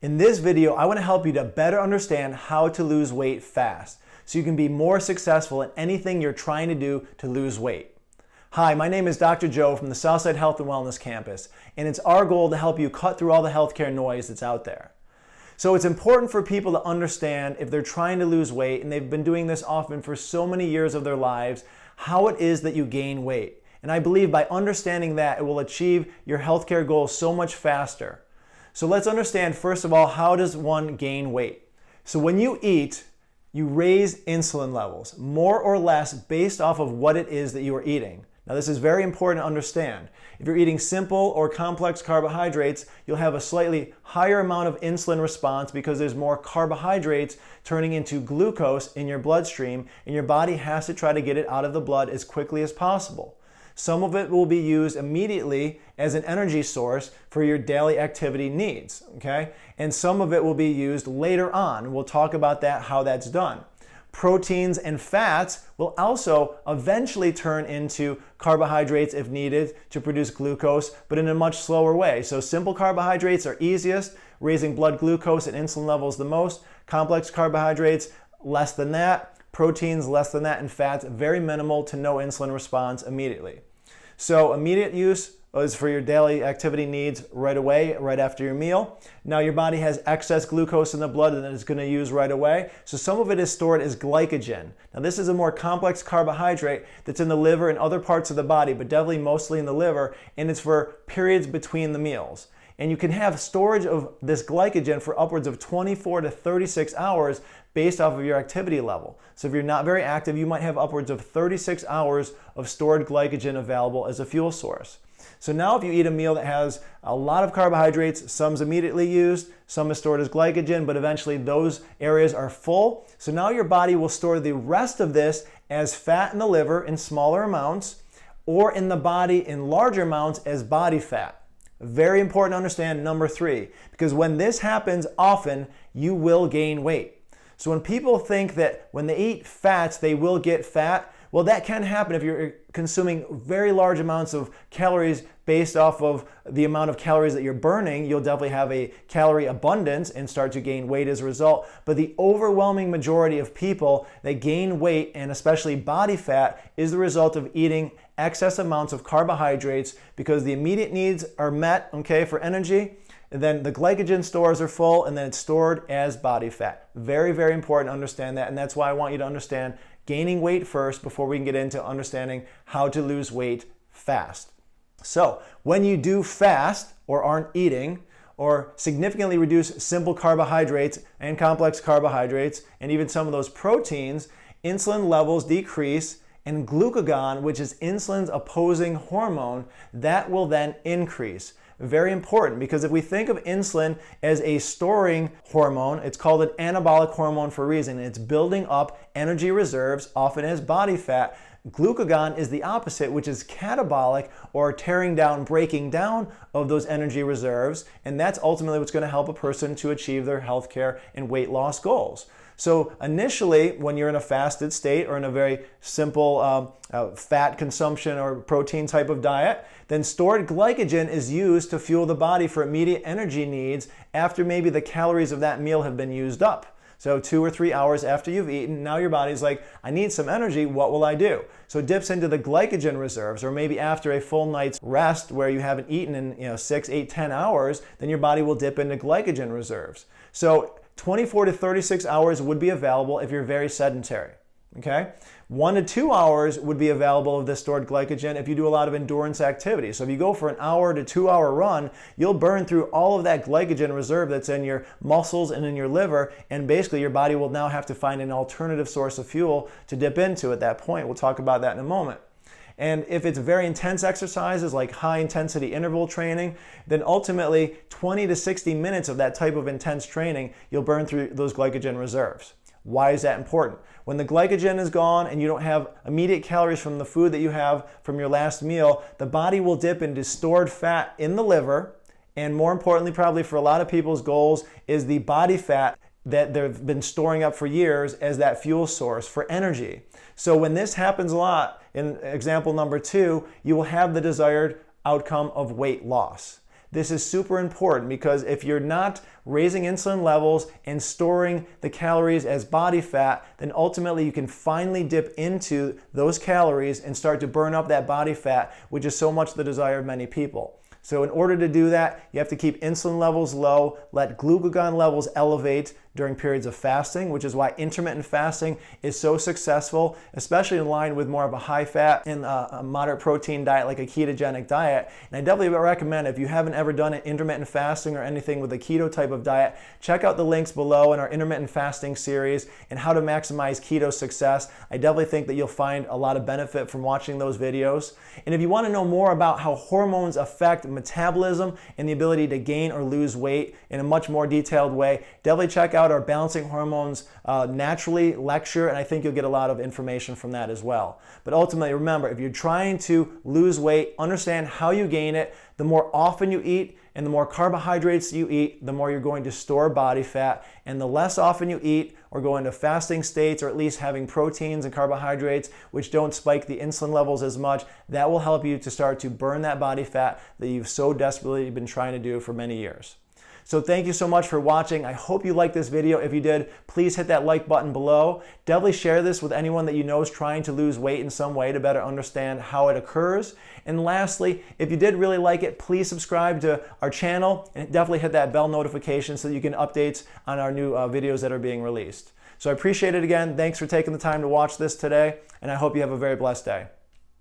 In this video, I want to help you to better understand how to lose weight fast so you can be more successful in anything you're trying to do to lose weight. Hi, my name is Dr. Joe from the Southside Health and Wellness Campus, and it's our goal to help you cut through all the healthcare noise that's out there. So it's important for people to understand if they're trying to lose weight, and they've been doing this often for so many years of their lives, how it is that you gain weight. And I believe by understanding that, it will achieve your healthcare goals so much faster. So let's understand, first of all, how does one gain weight? So when you eat, you raise insulin levels, more or less based off of what it is that you are eating. Now this is very important to understand. If you're eating simple or complex carbohydrates, you'll have a slightly higher amount of insulin response because there's more carbohydrates turning into glucose in your bloodstream, and your body has to try to get it out of the blood as quickly as possible. Some of it will be used immediately as an energy source for your daily activity needs, okay? And some of it will be used later on. We'll talk about that, how that's done. Proteins and fats will also eventually turn into carbohydrates if needed to produce glucose, but in a much slower way. So simple carbohydrates are easiest, raising blood glucose and insulin levels the most. Complex carbohydrates, less than that. Proteins, less than that. And fats, very minimal to no insulin response immediately. So immediate use is for your daily activity needs right away, right after your meal. Now your body has excess glucose in the blood that it's going to use right away. So some of it is stored as glycogen. Now this is a more complex carbohydrate that's in the liver and other parts of the body, but definitely mostly in the liver, and it's for periods between the meals. And you can have storage of this glycogen for upwards of 24 to 36 hours based off of your activity level. So if you're not very active, you might have upwards of 36 hours of stored glycogen available as a fuel source. So now if you eat a meal that has a lot of carbohydrates, some's immediately used, some is stored as glycogen, but eventually those areas are full. So now your body will store the rest of this as fat in the liver in smaller amounts, or in the body in larger amounts as body fat. Very important to understand, number 3, because when this happens often, you will gain weight. So when people think that when they eat fats, they will get fat, well, that can happen if you're consuming very large amounts of calories based off of the amount of calories that you're burning. You'll definitely have a calorie abundance and start to gain weight as a result. But the overwhelming majority of people that gain weight, and especially body fat, is the result of eating excess amounts of carbohydrates because the immediate needs are met, okay, for energy. And then the glycogen stores are full, and then it's stored as body fat. Very, very important to understand that, and that's why I want you to understand gaining weight first before we can get into understanding how to lose weight fast. So when you do fast or aren't eating, or significantly reduce simple carbohydrates and complex carbohydrates, and even some of those proteins, insulin levels decrease, and glucagon, which is insulin's opposing hormone, that will then increase. Very important, because if we think of insulin as a storing hormone, it's called an anabolic hormone for a reason. It's building up energy reserves, often as body fat. Glucagon is the opposite, which is catabolic, or tearing down, breaking down of those energy reserves, and that's ultimately what's going to help a person to achieve their healthcare and weight loss goals. So initially, when you're in a fasted state or in a very simple fat consumption or protein type of diet, then stored glycogen is used to fuel the body for immediate energy needs after maybe the calories of that meal have been used up. So 2 or 3 hours after you've eaten, now your body's like, I need some energy, what will I do? So it dips into the glycogen reserves, or maybe after a full night's rest where you haven't eaten in 6, 8, 10 hours, then your body will dip into glycogen reserves. So 24 to 36 hours would be available if you're very sedentary, okay? 1 to 2 hours would be available of this stored glycogen if you do a lot of endurance activity. So if you go for an hour to 2 hour run, you'll burn through all of that glycogen reserve that's in your muscles and in your liver, and basically your body will now have to find an alternative source of fuel to dip into at that point. We'll talk about that in a moment. And if it's very intense exercises like high intensity interval training, then ultimately 20 to 60 minutes of that type of intense training, you'll burn through those glycogen reserves. Why is that important? When the glycogen is gone and you don't have immediate calories from the food that you have from your last meal, the body will dip into stored fat in the liver, and more importantly, probably for a lot of people's goals, is the body fat that they've been storing up for years as that fuel source for energy. So when this happens a lot, in example number 2, you will have the desired outcome of weight loss. This is super important because if you're not raising insulin levels and storing the calories as body fat, then ultimately you can finally dip into those calories and start to burn up that body fat, which is so much the desire of many people. So in order to do that, you have to keep insulin levels low, let glucagon levels elevate during periods of fasting, which is why intermittent fasting is so successful, especially in line with more of a high fat and a moderate protein diet like a ketogenic diet. And I definitely recommend, if you haven't ever done an intermittent fasting or anything with a keto type of diet, check out the links below in our intermittent fasting series and how to maximize keto success. I definitely think that you'll find a lot of benefit from watching those videos. And if you want to know more about how hormones affect metabolism and the ability to gain or lose weight in a much more detailed way, definitely check out our Balancing Hormones Naturally lecture, and I think you'll get a lot of information from that as well. But ultimately, remember, if you're trying to lose weight, understand how you gain it. The more often you eat and the more carbohydrates you eat, the more you're going to store body fat. And the less often you eat or go into fasting states, or at least having proteins and carbohydrates which don't spike the insulin levels as much, that will help you to start to burn that body fat that you've so desperately been trying to do for many years. So thank you so much for watching. I hope you liked this video. If you did, please hit that like button below. Definitely share this with anyone that you know is trying to lose weight in some way to better understand how it occurs. And lastly, if you did really like it, please subscribe to our channel and definitely hit that bell notification so that you get updates on our new videos that are being released. So I appreciate it again. Thanks for taking the time to watch this today, and I hope you have a very blessed day.